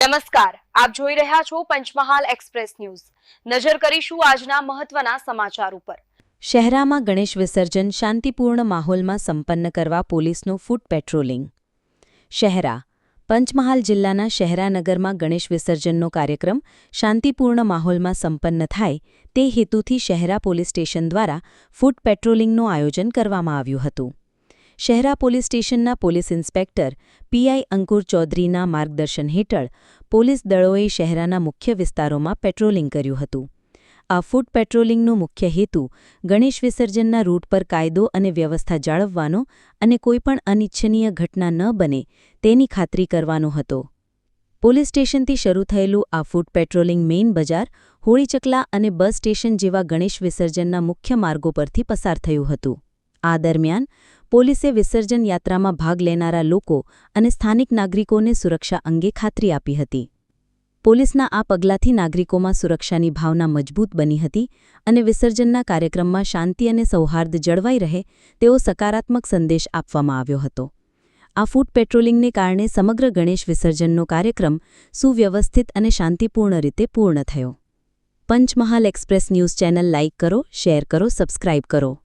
નમસ્કાર, આપ જોઈ રહ્યા છો પંચમહાલ એક્સપ્રેસ ન્યૂઝ. નજર કરીશું આજના મહત્વના સમાચાર ઉપર. શહેરામાં ગણેશ વિસર્જન શાંતિપૂર્ણ માહોલમાં સંપન્ન કરવા પોલીસનું ફૂટ પેટ્રોલિંગ. શહેરા પંચમહાલ જિલ્લાના શહેરાનગરમાં ગણેશ વિસર્જનનો કાર્યક્રમ શાંતિપૂર્ણ માહોલમાં સંપન્ન થાય તે હેતુથી શહેરા પોલીસ સ્ટેશન દ્વારા ફૂટ પેટ્રોલિંગનું આયોજન કરવામાં આવ્યું હતું. શહેરા પોલીસ સ્ટેશનના પોલીસ ઇન્સ્પેક્ટર પીઆઈ અંકુર ચૌધરીના માર્ગદર્શન હેઠળ પોલીસ દળોએ શહેરાના મુખ્ય વિસ્તારોમાં પેટ્રોલિંગ કર્યું હતું. આ ફૂટ પેટ્રોલિંગનો મુખ્ય હેતુ ગણેશ વિસર્જનના રૂટ પર કાયદો અને વ્યવસ્થા જાળવવાનો અને કોઈપણ અનિચ્છનીય ઘટના ન બને તેની ખાતરી કરવાનો હતો. પોલીસ સ્ટેશનથી શરૂ થયેલું આ ફૂટ પેટ્રોલિંગ મેઇન બજાર, હોળીચકલા અને બસ સ્ટેશન જેવા ગણેશ વિસર્જનના મુખ્ય માર્ગો પરથી પસાર થયું હતું. આ દરમિયાન પોલીસે વિસર્જન યાત્રામાં ભાગ લેનારા લોકો અને સ્થાનિક નાગરિકોને સુરક્ષા અંગે ખાતરી આપી હતી. પોલીસના આ પગલાંથી નાગરિકોમાં સુરક્ષાની ભાવના મજબૂત બની હતી અને વિસર્જનના કાર્યક્રમમાં શાંતિ અને સૌહાર્દ જળવાઈ રહે તેવો સકારાત્મક સંદેશ આપવામાં આવ્યો હતો. આ ફૂટ પેટ્રોલિંગને કારણે સમગ્ર ગણેશ વિસર્જનનો કાર્યક્રમ સુવ્યવસ્થિત અને શાંતિપૂર્ણ રીતે પૂર્ણ થયો. Panchmahal express news channel like કરો, શેર કરો, સબસ્ક્રાઇબ કરો.